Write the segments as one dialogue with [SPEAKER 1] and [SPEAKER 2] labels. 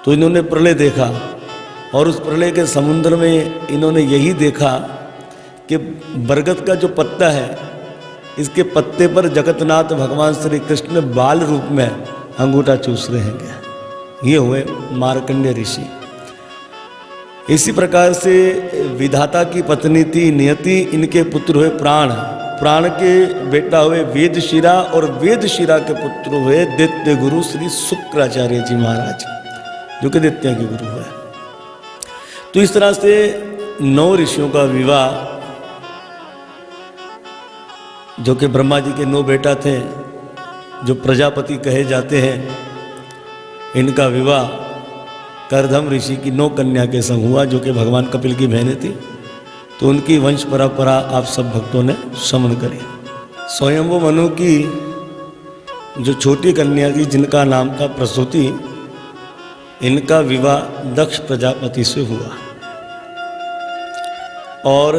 [SPEAKER 1] तो इन्होंने प्रलय देखा और उस प्रलय के समुद्र में इन्होंने यही देखा कि बरगद का जो पत्ता है, इसके पत्ते पर जगन्नाथ भगवान श्री कृष्ण बाल रूप में अंगूठा चूस रहे हैं। ये हुए मार्कंडेय ऋषि। इसी प्रकार से विधाता की पत्नी थी नियति, इनके पुत्र हुए प्राण, प्राण के बेटा हुए वेदशिरा और वेदशिरा के पुत्र हुए दैत्य गुरु श्री शुक्राचार्य जी महाराज, जो कि दैत्य के गुरु हुए। तो इस तरह से 9 ऋषियों का विवाह, जो कि ब्रह्मा जी के 9 बेटा थे, जो प्रजापति कहे जाते हैं, इनका विवाह करदम ऋषि की 9 कन्या के संग हुआ, जो कि भगवान कपिल की बहनें थी। तो उनकी वंश परंपरा आप सब भक्तों ने श्रवण करी। स्वयंभू मनु की जो छोटी कन्या थी, जिनका नाम था प्रसूति, इनका विवाह दक्ष प्रजापति से हुआ और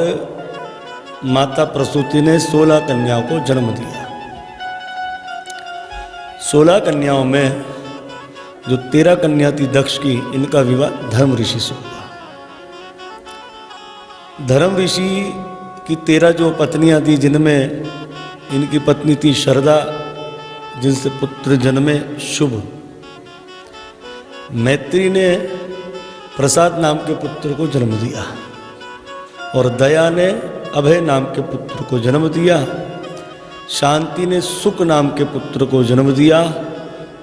[SPEAKER 1] माता प्रसूति ने 16 कन्याओं को जन्म दिया। 16 कन्याओं में जो 13 कन्या थी दक्ष की, इनका विवाह धर्म ऋषि से हुआ। धर्म ऋषि की 13 जो पत्नियां थी, जिनमें इनकी पत्नी थी शरदा, जिनसे पुत्र जन्मे शुभ। मैत्री ने प्रसाद नाम के पुत्र को जन्म दिया और दया ने अभय नाम के पुत्र को जन्म दिया। शांति ने सुख नाम के पुत्र को जन्म दिया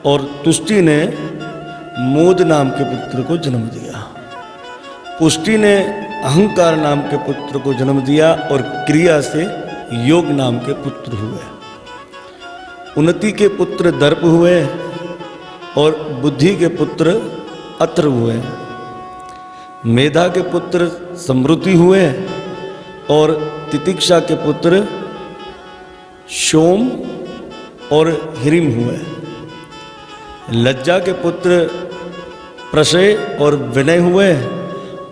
[SPEAKER 1] और तुष्टि ने मोद नाम के पुत्र को जन्म दिया। पुष्टि ने अहंकार नाम के पुत्र को जन्म दिया और क्रिया से योग नाम के पुत्र हुए। उन्नति के पुत्र दर्प हुए और बुद्धि के पुत्र अत्र हुए। मेधा के पुत्र समृद्धि हुए और तितिक्षा के पुत्र शोम और हिरिम हुए। लज्जा के पुत्र प्रशय और विनय हुए।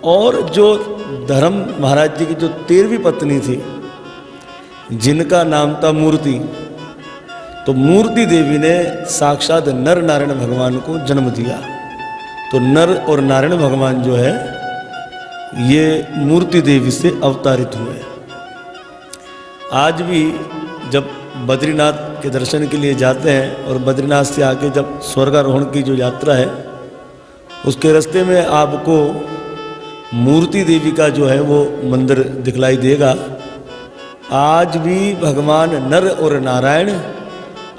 [SPEAKER 1] और जो धर्म महाराज जी की जो 13वीं पत्नी थी, जिनका नाम था मूर्ति, तो मूर्ति देवी ने साक्षात नर नारायण भगवान को जन्म दिया। तो नर और नारायण भगवान जो है, ये मूर्ति देवी से अवतारित हुए। आज भी जब बद्रीनाथ के दर्शन के लिए जाते हैं और बद्रीनाथ से आके जब स्वर्गारोहण की जो यात्रा है, उसके रास्ते में आपको मूर्ति देवी का जो है वो मंदिर दिखलाई देगा। आज भी भगवान नर और नारायण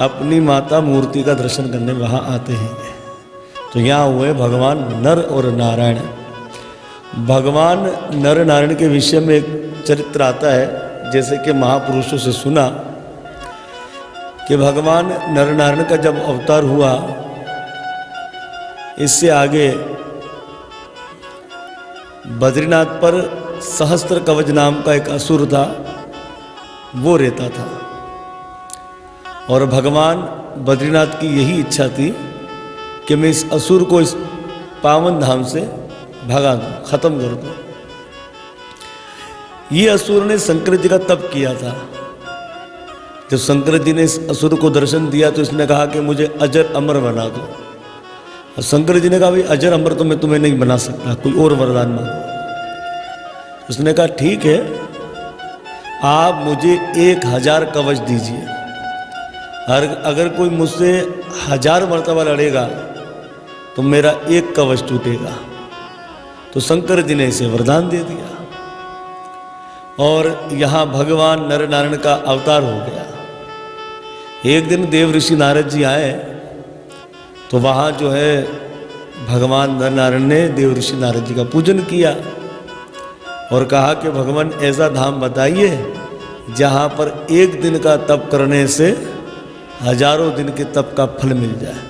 [SPEAKER 1] अपनी माता मूर्ति का दर्शन करने वहाँ आते हैं। तो यहाँ हुए भगवान नर और नारायण। भगवान नर नारायण के विषय में एक चरित्र आता है, जैसे कि महापुरुषों से सुना कि भगवान नर नारायण का जब अवतार हुआ, इससे आगे बद्रीनाथ पर सहस्त्र कवच नाम का एक असुर था, वो रहता था। और भगवान बद्रीनाथ की यही इच्छा थी कि मैं इस असुर को इस पावन धाम से भगा दूं, खत्म कर दूं। ये असुर ने शंकर जी का तप किया था। जब शंकर जी ने इस असुर को दर्शन दिया तो इसने कहा कि मुझे अजर अमर बना दो। और शंकर जी ने कहा भाई अजर अमर तो मैं तुम्हें नहीं बना सकता, कोई और वरदान मांगो। उसने कहा ठीक है, आप मुझे 1000 कवच दीजिए। अगर कोई मुझसे 1000 मर्तबा लड़ेगा तो मेरा 1 कवच टूटेगा। तो शंकर जी ने इसे वरदान दे दिया और यहाँ भगवान नर नारायण का अवतार हो गया। एक दिन देव ऋषि नारद जी आए तो वहाँ जो है भगवान नर नारायण ने देव ऋषि नारद जी का पूजन किया और कहा कि भगवान ऐसा धाम बताइए जहाँ पर 1 दिन का तप करने से हजारों दिन के तप का फल मिल जाए।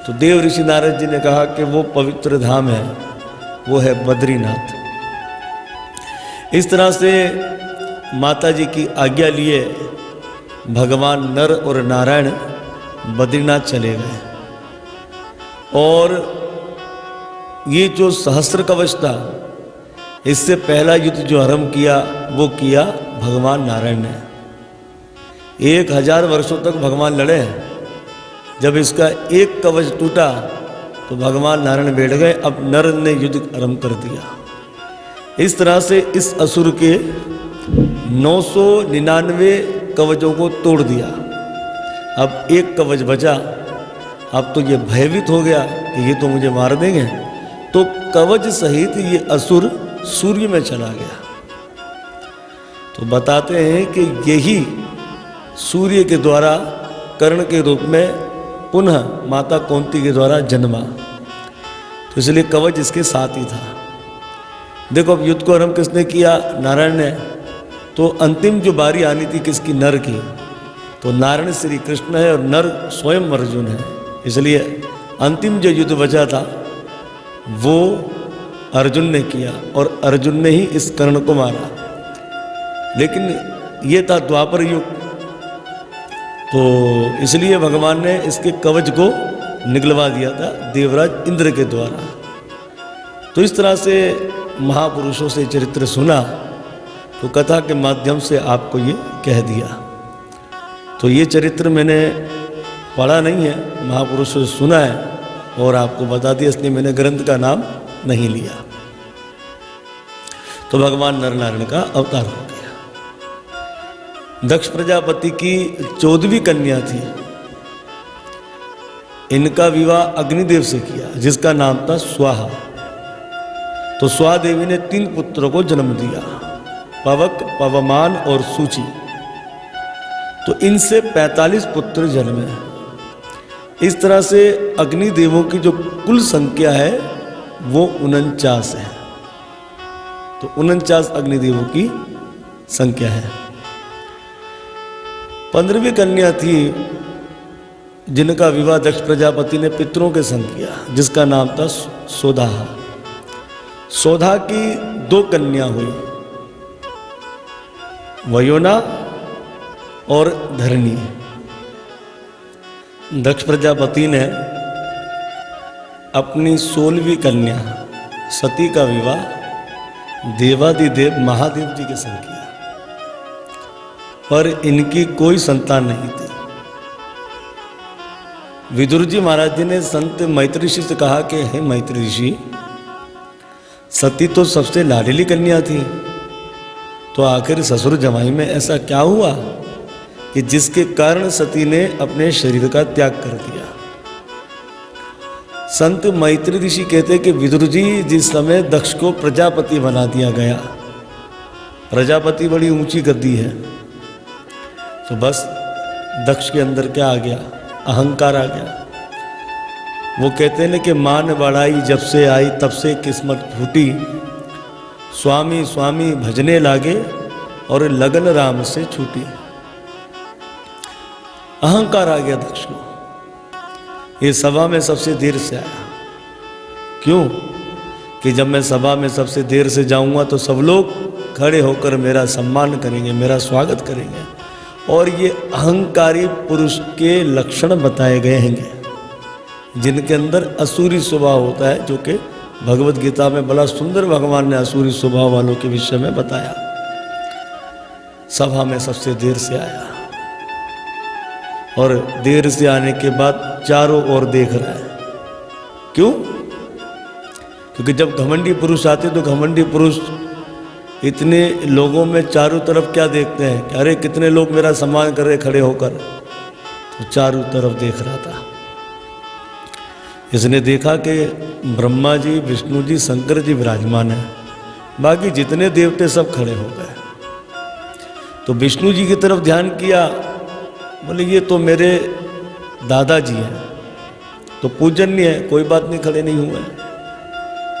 [SPEAKER 1] तो देव ऋषि नारद जी ने कहा कि वो पवित्र धाम है, वो है बद्रीनाथ। इस तरह से माता जी की आज्ञा लिए भगवान नर और नारायण बद्रीनाथ चले गए। और ये जो सहस्त्र कवच था, इससे पहला युद्ध जो आरंभ किया वो किया भगवान नारायण ने। 1000 वर्षों तक भगवान लड़े। जब इसका 1 कवच टूटा तो भगवान नारायण बैठ गए। अब नर ने युद्ध आरंभ कर दिया। इस तरह से इस असुर के 999 कवचों को तोड़ दिया। अब एक कवच बचा। अब तो ये भयभीत हो गया कि ये तो मुझे मार देंगे। तो कवच सहित ये असुर सूर्य में चला गया। तो बताते हैं कि यही सूर्य के द्वारा कर्ण के रूप में पुनः माता कुंती के द्वारा जन्मा। तो इसलिए कवच इसके साथ ही था। देखो अब युद्ध को आरंभ किसने किया? नारायण ने। तो अंतिम जो बारी आनी थी किसकी? नर की। तो नारायण श्री कृष्ण है और नर स्वयं अर्जुन है। इसलिए अंतिम जो युद्ध बचा था वो अर्जुन ने किया और अर्जुन ने ही इस कर्ण को मारा। लेकिन ये था द्वापर युग, तो इसलिए भगवान ने इसके कवच को निगलवा दिया था देवराज इंद्र के द्वारा। तो इस तरह से महापुरुषों से चरित्र सुना, तो कथा के माध्यम से आपको ये कह दिया। तो ये चरित्र मैंने पढ़ा नहीं है, महापुरुषों से सुना है और आपको बता दिया, इसलिए मैंने ग्रंथ का नाम नहीं लिया। तो भगवान नरनारायण का अवतार हो गया। दक्ष प्रजापति की 14वीं कन्या थी। इनका विवाह अग्निदेव से किया, जिसका नाम था स्वाहा। तो स्वाहा देवी ने 3 पुत्रों को जन्म दिया, पवक, पवमान और सूची। तो इनसे 45 पुत्र जन्मे। इस तरह से अग्निदेवों की जो कुल संख्या है वो 49 है। तो 49 अग्निदेवों की संख्या है। 15वीं कन्या थी जिनका विवाह दक्ष प्रजापति ने पितरों के संग किया, जिसका नाम था सोधा। सोधा की 2 कन्या हुई, वयोना और धरणी। दक्ष प्रजापति ने अपनी 16वीं कन्या सती का विवाह देवादिदेव महादेव जी के संग किया, पर इनकी कोई संतान नहीं थी। विदुर जी महाराज जी ने संत मैत्री ऋषि से कहा कि हे मैत्री ऋषि, सती तो सबसे लाडली कन्या थी, तो आखिर ससुर जमाई में ऐसा क्या हुआ कि जिसके कारण सती ने अपने शरीर का त्याग कर दिया। संत मैत्री ऋषि कहते कि विदुर जी, जिस समय दक्ष को प्रजापति बना दिया गया, प्रजापति बड़ी ऊंची गद्दी है, तो बस दक्ष के अंदर क्या आ गया? अहंकार आ गया। वो कहते हैं कि मान बढ़ाई जब से आई तब से किस्मत फूटी, स्वामी स्वामी भजने लागे और लगन राम से छूटी। अहंकार आ गया दक्ष को। ये सभा में सबसे देर से आया। क्यों? कि जब मैं सभा में सबसे देर से जाऊंगा तो सब लोग खड़े होकर मेरा सम्मान करेंगे, मेरा स्वागत करेंगे। और ये अहंकारी पुरुष के लक्षण बताए गए हैं, जिनके अंदर असुरी स्वभाव होता है, जो कि भगवत गीता में बड़ा सुंदर भगवान ने असुरी स्वभाव वालों के विषय में बताया। सभा में सबसे देर से आया और देर से आने के बाद चारों ओर देख रहा है। क्यों? क्योंकि जब घमंडी पुरुष आते तो घमंडी पुरुष इतने लोगों में चारों तरफ क्या देखते हैं कि अरे कितने लोग मेरा सम्मान कर रहे खड़े होकर, तो चारों तरफ देख रहा था। इसने देखा कि ब्रह्मा जी, विष्णु जी, शंकर जी विराजमान हैं, बाकी जितने देवते सब खड़े हो गए। तो विष्णु जी की तरफ ध्यान किया, बोले ये तो मेरे दादाजी हैं, तो पूजनीय है, कोई बात नहीं, खड़े नहीं हुए।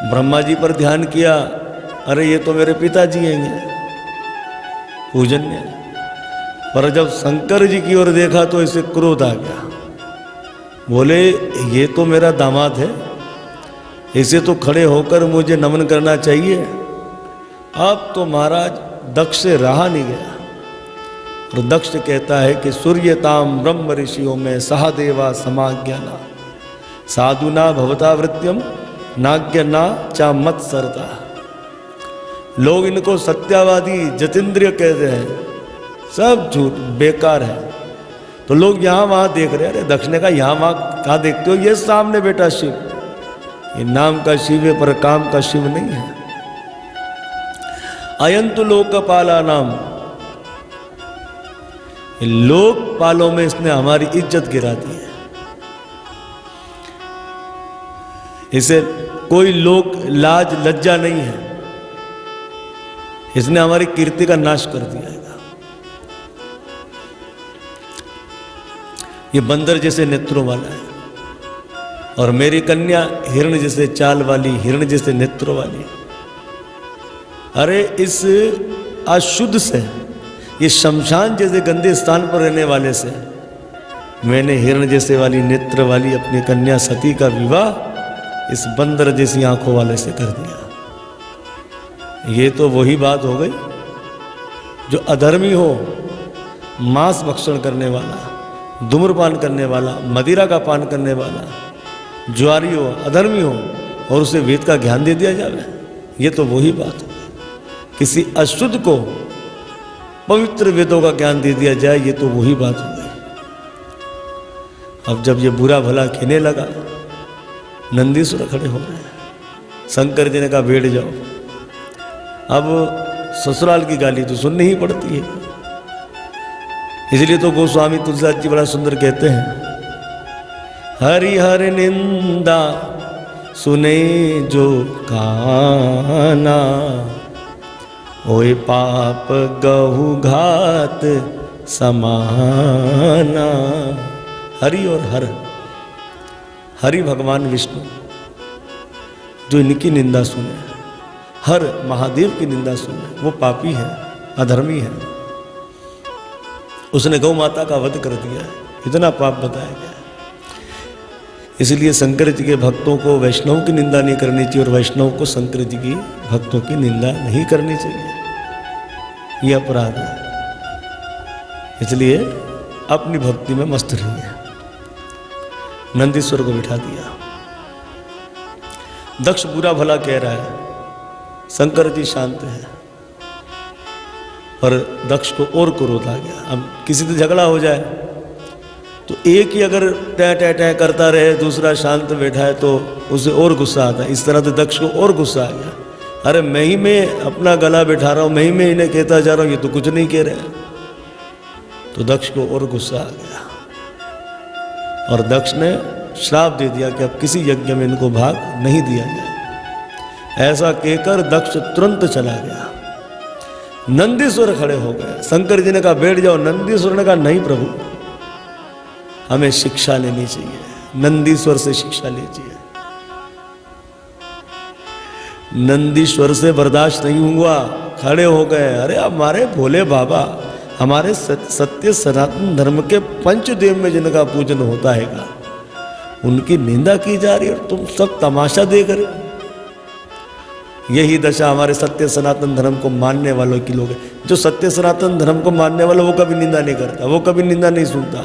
[SPEAKER 1] ब्रह्मा जी पर ध्यान किया, अरे ये तो मेरे पिताजी हैं, पूजनीय। पर जब शंकर जी की ओर देखा तो इसे क्रोध आ गया। बोले ये तो मेरा दामाद है, इसे तो खड़े होकर मुझे नमन करना चाहिए। अब तो महाराज दक्ष से रहा नहीं गया। और दक्ष कहता है कि सूर्यताम ब्रह्म ऋषियों में सहदेवा समाज्ञाना साधुना भवता वृत्यम नाज्ञना चा मत सरता। लोग इनको सत्यावादी जतीन्द्रिय कहते हैं, सब झूठ, बेकार है। तो लोग यहाँ वहाँ देख रहे हैं। अरे दक्ष ने कहा यहाँ वहाँ कहाँ देखते हो? ये सामने बेटा शिव, ये नाम का शिव है पर काम का शिव नहीं है। अयंतु लोकपाला नाम, लोकपालों में इसने हमारी इज्जत गिरा दी है। इसे कोई लोक लाज लज्जा नहीं है, इसने हमारी कीर्ति का नाश कर दिया है। ये बंदर जैसे नेत्रों वाला है और मेरी कन्या हिरण जैसे चाल वाली, हिरण जैसे नेत्रों वाली। अरे इस अशुद्ध से, ये शमशान जैसे गंदे स्थान पर रहने वाले से मैंने हिरण जैसे वाली नेत्र वाली अपनी कन्या सती का विवाह इस बंदर जैसी आंखों वाले से कर दिया। ये तो वही बात हो गई जो अधर्मी हो, मांस भक्षण करने वाला, धूम्रपान करने वाला, मदिरा का पान करने वाला, जुआरी हो, अधर्मी हो और उसे वेद का ज्ञान दे दिया जाए। ये तो वही बात है। किसी अशुद्ध को पवित्र वेदों का ज्ञान दे दिया जाए, ये तो वही बात हो गई। अब जब ये बुरा भला खेने लगा, नंदीश्वर खड़े हो रहे हैं। शंकर जी ने कहा बैठ जाओ। अब ससुराल की गाली तो सुननी ही पड़ती है, इसलिए तो गोस्वामी तुलसीदास जी बड़ा सुंदर कहते हैं, हरिहर निंदा सुने जो काना, ओए पाप गहु घात समाना। हरि और हर, हरि भगवान विष्णु जो इनकी निंदा सुने, हर महादेव की निंदा सुने, वो पापी है, अधर्मी है। उसने गौ माता का वध कर दिया है, इतना पाप बताया गया। इसलिए शंकर जी के भक्तों को वैष्णव की निंदा नहीं करनी चाहिए और वैष्णव को शंकर जी की भक्तों की निंदा नहीं करनी चाहिए, यह अपराध है। इसलिए अपनी भक्ति में मस्त रहिए। नंदीश्वर को बिठा दिया। दक्ष बुरा भला कह रहा है, शंकर जी शांत है, पर दक्ष को और क्रोध आ गया। अब किसी से झगड़ा हो जाए तो एक ही अगर टै टै टै करता रहे, दूसरा शांत बैठा है, तो उसे और गुस्सा आता है। इस तरह से दक्ष को और गुस्सा आ गया। अरे मैं अपना गला बैठा रहा हूँ, मैं इन्हें कहता जा रहा हूँ, ये तो कुछ नहीं कह रहे। तो दक्ष को और गुस्सा आ गया और दक्ष ने श्राप दे दिया कि अब किसी यज्ञ में इनको भाग नहीं दिया जाए। ऐसा कहकर दक्ष तुरंत चला गया। नंदीश्वर खड़े हो गए। शंकर जी ने कहा बैठ जाओ। नंदीश्वर ने कहा नहीं प्रभु, हमें शिक्षा लेनी चाहिए, नंदीश्वर से शिक्षा लीजिए। नंदीश्वर से बर्दाश्त नहीं हुआ, खड़े हो गए। अरे हमारे भोले बाबा, हमारे सत्य सनातन धर्म के पंचदेव में जिनका पूजन होता है, उनकी निंदा की जा रही है और तुम सब तमाशा देख रहे हो। यही दशा हमारे सत्य सनातन धर्म को मानने वालों की लोग है। जो सत्य सनातन धर्म को मानने वाला, वो कभी निंदा नहीं करता, वो कभी निंदा नहीं सुनता।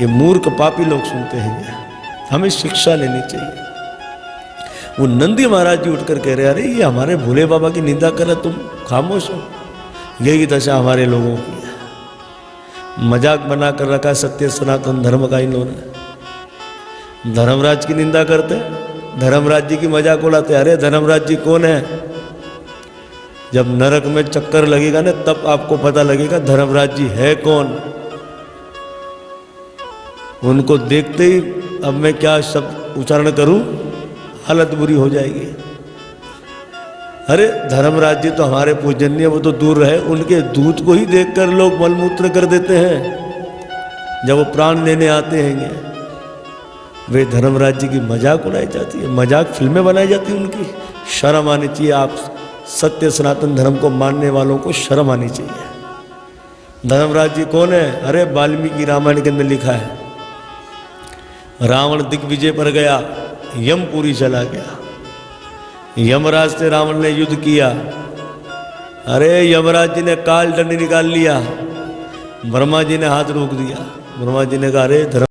[SPEAKER 1] ये मूर्ख पापी लोग सुनते हैं। हमें शिक्षा लेनी चाहिए। वो नंदी महाराज जी उठकर कह रहे, अरे ये हमारे भोले बाबा की निंदा कर रहे, तुम खामोश हो। यही दशा हमारे लोगों की है। मजाक बना कर रखा है सत्य सनातन धर्म का। इन लोगों ने धर्मराज की निंदा करते, धर्मराज जी की मजाक उड़ाते। अरे धर्मराज जी कौन है? जब नरक में चक्कर लगेगा ना, तब आपको पता लगेगा धर्मराज जी है कौन। उनको देखते ही अब मैं क्या शब्द उच्चारण करूं, हालत बुरी हो जाएगी। अरे धर्मराज जी तो हमारे पूजनीय, वो तो दूर रहे। उनके दूत को ही देखकर लोग मलमूत्र कर देते हैं जब वो प्राण लेने आते हैं। वे धर्मराज जी की मजाक उड़ाई जाती है, मजाक फिल्में बनाई जाती है उनकी। शर्म आनी चाहिए। आप सत्य सनातन धर्म को मानने वालों को शर्म आनी चाहिए। धर्मराज जी कौन है? अरे वाल्मीकि रामायण के अंदर लिखा है, रावण दिग्विजय पर गया, यमपुरी चला गया, यमराज से रावण ने युद्ध किया। अरे यमराज जी ने काल दंड निकाल लिया, ब्रह्मा जी ने हाथ रोक दिया। ब्रह्मा जी ने कहा अरे धर्म